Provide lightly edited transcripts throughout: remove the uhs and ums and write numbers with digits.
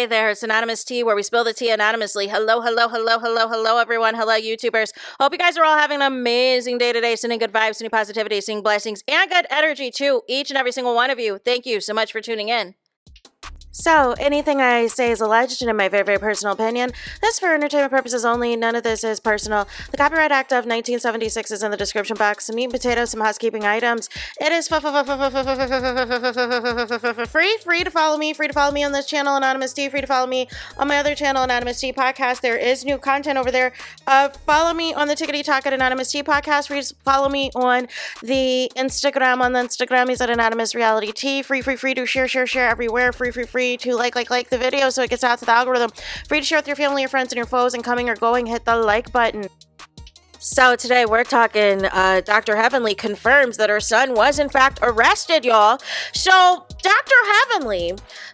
Hey there, it's Anonymous Tea, where we spill the tea anonymously. Hello, everyone. Hello, YouTubers. Hope you guys are all having an amazing day today, sending good vibes, sending positivity, sending blessings, and good energy to each and every single one of you. Thank you so much for tuning in. So, anything I say is alleged and in my very, very personal opinion. This is for entertainment purposes only. None of this is personal. The Copyright Act of 1976 is in the description box. Some meat and potatoes, some housekeeping items. It is free to follow me. Free to follow me on this channel, Anonymous Tea. Free to follow me on my other channel, Anonymous Tea Podcast. There is new content over there. Follow me on the Tickety Talk at Anonymous Tea Podcast. Free to follow me on the Instagram. On the Instagram, he's at Anonymous Reality Tea. Free to share everywhere. Free to like the video so it gets out to the algorithm. Free to share with your family, your friends, and your foes, and coming or going, hit the like button. So today we're talking, Dr. Heavenly confirms that her son was in fact arrested, y'all. So Dr. Heavenly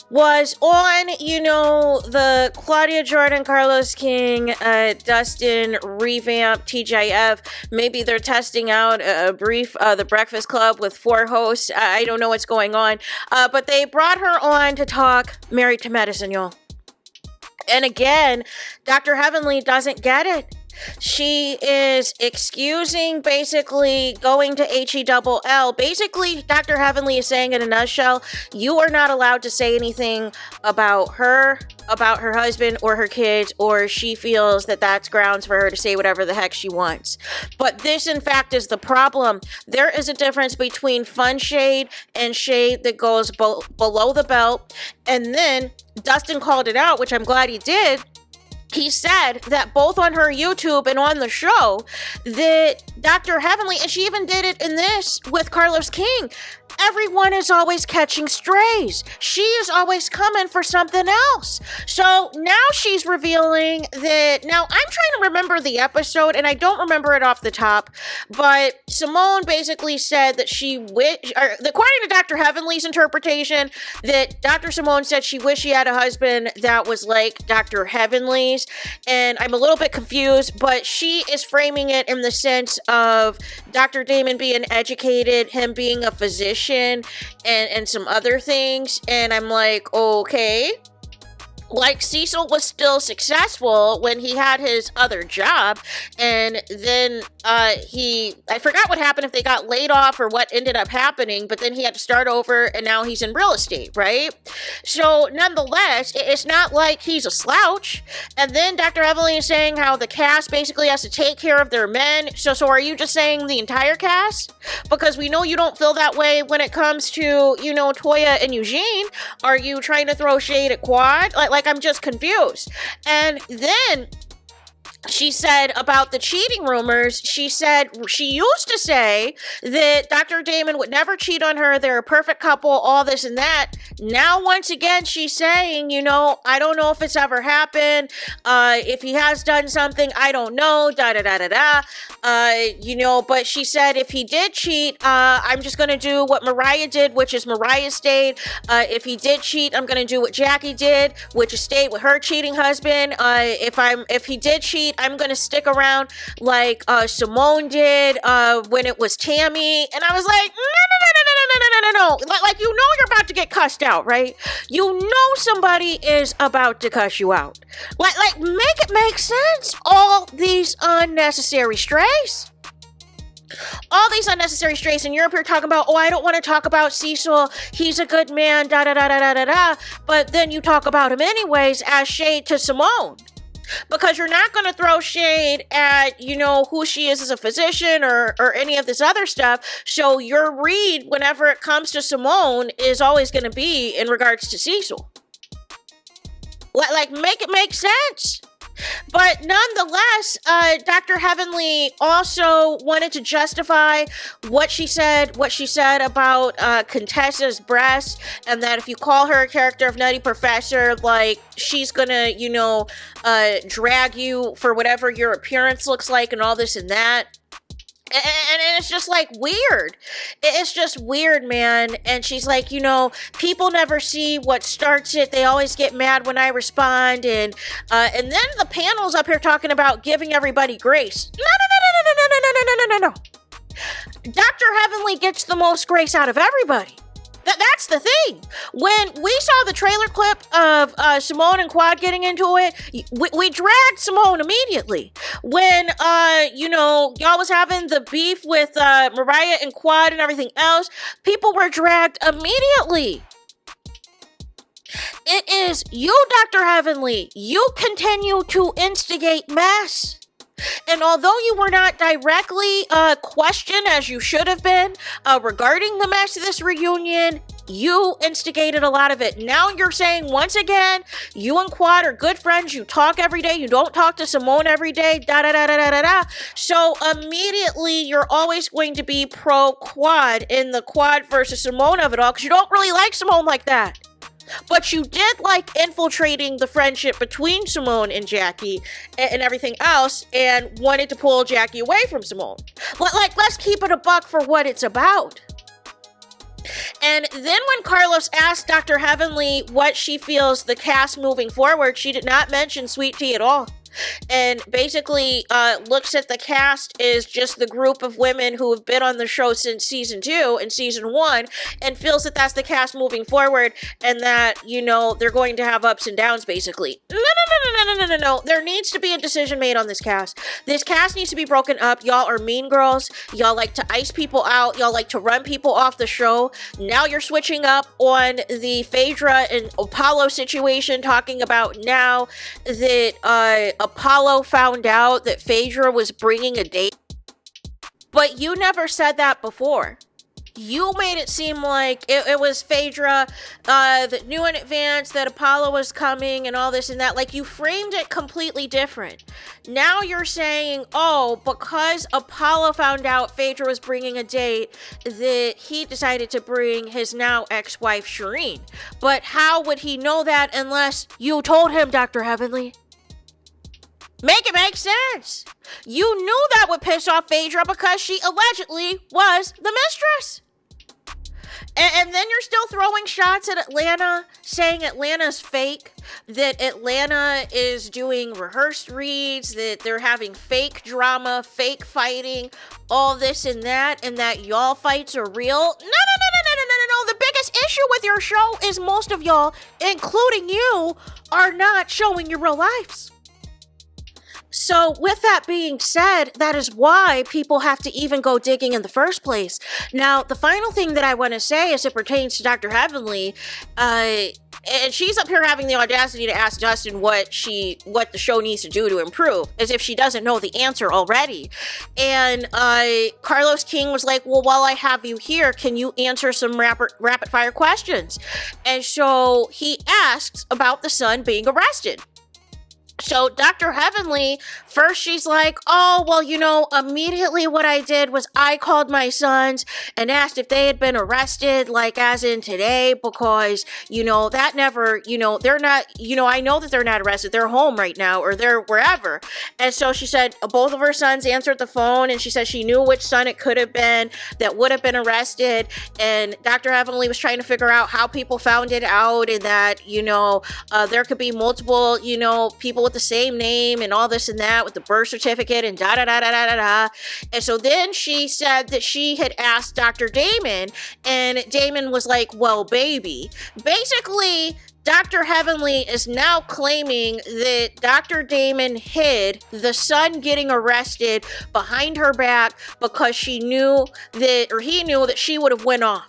was on, the Claudia Jordan, Carlos King, Dustin revamp, TJF. Maybe they're testing out a brief, The Breakfast Club with 4 hosts. I don't know what's going on. But they brought her on to talk Married to Medicine, y'all. And again, Dr. Heavenly doesn't get it. She is excusing basically going to HELL. Basically, Dr. Heavenly is saying in a nutshell, you are not allowed to say anything about her husband or her kids, or she feels that that's grounds for her to say whatever the heck she wants. But this, in fact, is the problem. There is a difference between fun shade and shade that goes below the belt. And then Dustin called it out, which I'm glad he did. He said that both on her YouTube and on the show that Dr. Heavenly, and she even did it in this with Carlos King, everyone is always catching strays. She is always coming for something else. So now she's revealing that, now I'm trying to remember the episode and I don't remember it off the top, but Simone basically said that according to Dr. Heavenly's interpretation, that Dr. Simone said she wished she had a husband that was like Dr. Heavenly's, and I'm a little bit confused, but she is framing it in the sense of Dr. Damon being educated, him being a physician, and some other things, and I'm like, okay. Like, Cecil was still successful when he had his other job, and then I forgot what happened, if they got laid off or what ended up happening, but then he had to start over, and now he's in real estate, right? So, nonetheless, it's not like he's a slouch. And then Dr. Heavenly is saying how the cast basically has to take care of their men. So are you just saying the entire cast? Because we know you don't feel that way when it comes to, Toya and Eugene. Are you trying to throw shade at Quad? Like I'm just confused. And then she said about the cheating rumors, she said she used to say that Dr. Damon would never cheat on her. They're a perfect couple, all this and that. Now, once again, she's saying, I don't know if it's ever happened. If he has done something, I don't know, but she said if he did cheat, I'm just going to do what Mariah did, which is Mariah stayed. If he did cheat, I'm going to do what Jackie did, which is stay with her cheating husband. If he did cheat, I'm going to stick around like Simone did when it was Tammy. And I was like, no. Like, you're about to get cussed out, right? Somebody is about to cuss you out. Like make it make sense. All these unnecessary strays. And you're up here talking about, I don't want to talk about Cecil, he's a good man, but then you talk about him anyways as shade to Simone. Because you're not going to throw shade at, who she is as a physician or any of this other stuff. So your read, whenever it comes to Simone, is always going to be in regards to Cecil. Like, make it make sense. But nonetheless, Dr. Heavenly also wanted to justify what she said about Contessa's breasts, and that if you call her a character of Nutty Professor, like, she's gonna, drag you for whatever your appearance looks like and all this and that. And it's just like weird. It's just weird, man. And she's like, people never see what starts it. They always get mad when I respond. And then the panel's up here talking about giving everybody grace. No. Dr. Heavenly gets the most grace out of everybody. That's the thing. When we saw the trailer clip of Simone and Quad getting into it, we dragged Simone immediately. When, y'all was having the beef with Mariah and Quad and everything else, people were dragged immediately. It is you, Dr. Heavenly. You continue to instigate mess. And although you were not directly questioned, as you should have been, regarding the mess of this reunion, you instigated a lot of it. Now you're saying, once again, you and Quad are good friends. You talk every day. You don't talk to Simone every day. Da-da-da-da-da-da-da. So immediately, you're always going to be pro-Quad in the Quad versus Simone of it all, because you don't really like Simone like that. But you did like infiltrating the friendship between Simone and Jackie and everything else, and wanted to pull Jackie away from Simone. Let's keep it a buck for what it's about. And then when Carlos asked Dr. Heavenly what she feels the cast moving forward, she did not mention Sweet Tea at all. And basically looks at the cast as just the group of women who have been on the show since season 2 and season 1, and feels that that's the cast moving forward, and that, they're going to have ups and downs, basically. No. There needs to be a decision made on this cast. This cast needs to be broken up. Y'all are mean girls. Y'all like to ice people out. Y'all like to run people off the show. Now you're switching up on the Phaedra and Apollo situation, talking about now that Apollo found out that Phaedra was bringing a date. But you never said that before. You made it seem like it was Phaedra that knew in advance that Apollo was coming and all this and that. Like, you framed it completely different. Now you're saying, because Apollo found out Phaedra was bringing a date, that he decided to bring his now ex-wife Shireen. But how would he know that unless you told him, Dr. Heavenly? Make it make sense. You knew that would piss off Phaedra because she allegedly was the mistress. And then you're still throwing shots at Atlanta, saying Atlanta's fake, that Atlanta is doing rehearsed reads, that they're having fake drama, fake fighting, all this and that y'all fights are real. No. The biggest issue with your show is most of y'all, including you, are not showing your real lives. So with that being said, that is why people have to even go digging in the first place. Now, the final thing that I want to say as it pertains to Dr. Heavenly, and she's up here having the audacity to ask Justin what the show needs to do to improve, as if she doesn't know the answer already. And Carlos King was like, well, while I have you here, can you answer some rapid fire questions? And so he asks about the son being arrested. So Dr. Heavenly, first she's like, immediately what I did was I called my sons and asked if they had been arrested, like as in today, because, that never, they're not, I know that they're not arrested. They're home right now, or they're wherever. And so she said both of her sons answered the phone, and she said she knew which son it could have been that would have been arrested. And Dr. Heavenly was trying to figure out how people found it out, and that, there could be multiple, people with the same name and all this and that with the birth certificate and da-da-da-da-da-da. And so then she said that she had asked Dr. Damon, and Damon was like, well, baby. Basically, Dr. Heavenly is now claiming that Dr. Damon hid the son getting arrested behind her back because he knew that she would have went off.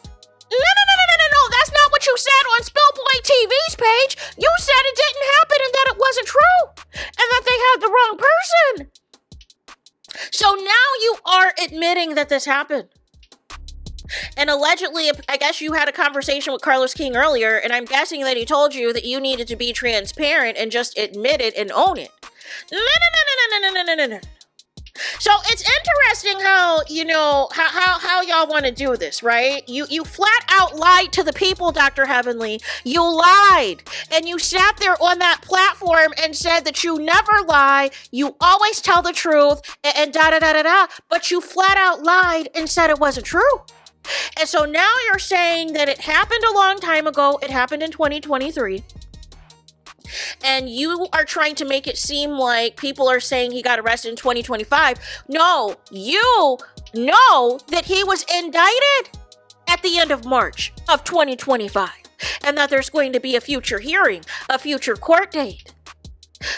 No, that's not what you said on Spillboy TV's page. You said it didn't happen and that it wasn't true, and that they had the wrong person. So now you are admitting that this happened. And allegedly, I guess you had a conversation with Carlos King earlier, and I'm guessing that he told you that you needed to be transparent and just admit it and own it. No. So it's interesting how, how y'all want to do this, right? You flat out lied to the people, Dr. Heavenly. You lied. And you sat there on that platform and said that you never lie. You always tell the truth and da-da-da-da-da. But you flat out lied and said it wasn't true. And so now you're saying that it happened a long time ago. It happened in 2023. And you are trying to make it seem like people are saying he got arrested in 2025. No, you know that he was indicted at at the end of March of 2025, and that there's going to be a future hearing, a future court date.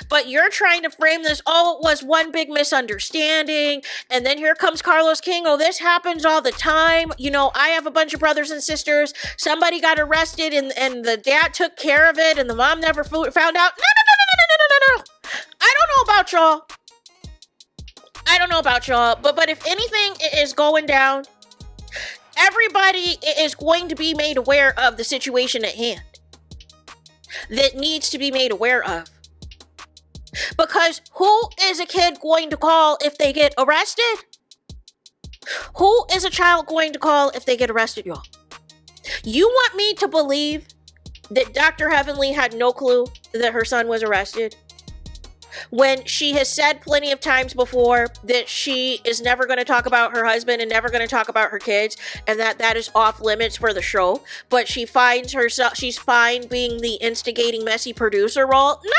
But you're trying to frame this, oh, it was one big misunderstanding, and then here comes Carlos King, oh, this happens all the time. You know, I have a bunch of brothers and sisters. Somebody got arrested, and the dad took care of it, and the mom never found out. No. I don't know about y'all. But if anything is going down, everybody is going to be made aware of the situation at hand that needs to be made aware of. Because who is a kid going to call if they get arrested? Who is a child going to call if they get arrested, y'all? You want me to believe that Dr. Heavenly had no clue that her son was arrested? When she has said plenty of times before that she is never going to talk about her husband and never going to talk about her kids, and that is off limits for the show, but she finds herself, she's fine being the instigating messy producer role. No.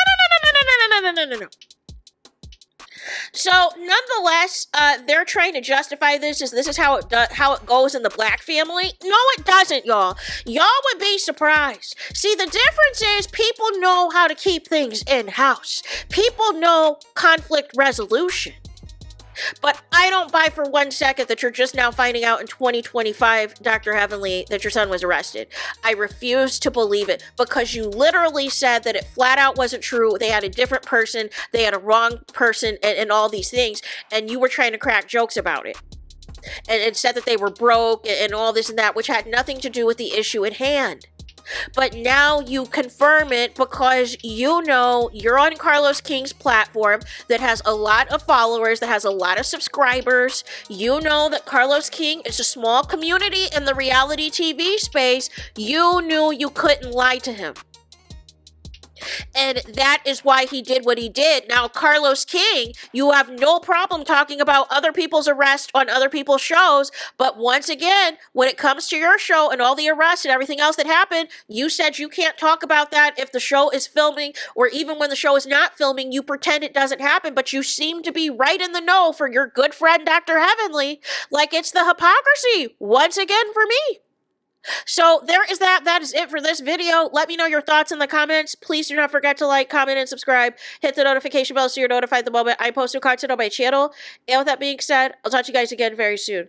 So nonetheless, they're trying to justify this as this is how it goes in the black family. No, it doesn't, y'all. Y'all would be surprised. See, the difference is people know how to keep things in-house. People know conflict resolution. But I don't buy for 1 second that you're just now finding out in 2025, Dr. Heavenly, that your son was arrested. I refuse to believe it because you literally said that it flat out wasn't true. They had a different person. They had a wrong person and all these things. And you were trying to crack jokes about it. And said that they were broke and all this and that, which had nothing to do with the issue at hand. But now you confirm it because you know you're on Carlos King's platform that has a lot of followers, that has a lot of subscribers. You know that Carlos King is a small community in the reality TV space. You knew you couldn't lie to him. And that is why he did what he did. Now, Carlos King, you have no problem talking about other people's arrests on other people's shows. But once again, when it comes to your show and all the arrests and everything else that happened, you said you can't talk about that if the show is filming, or even when the show is not filming, you pretend it doesn't happen. But you seem to be right in the know for your good friend, Dr. Heavenly. Like it's the hypocrisy once again for me. So there is that. That is it for this video. Let me know your thoughts in the comments. Please do not forget to like, comment, and subscribe. Hit the notification bell so you're notified the moment I post new content on my channel. And with that being said, I'll talk to you guys again very soon.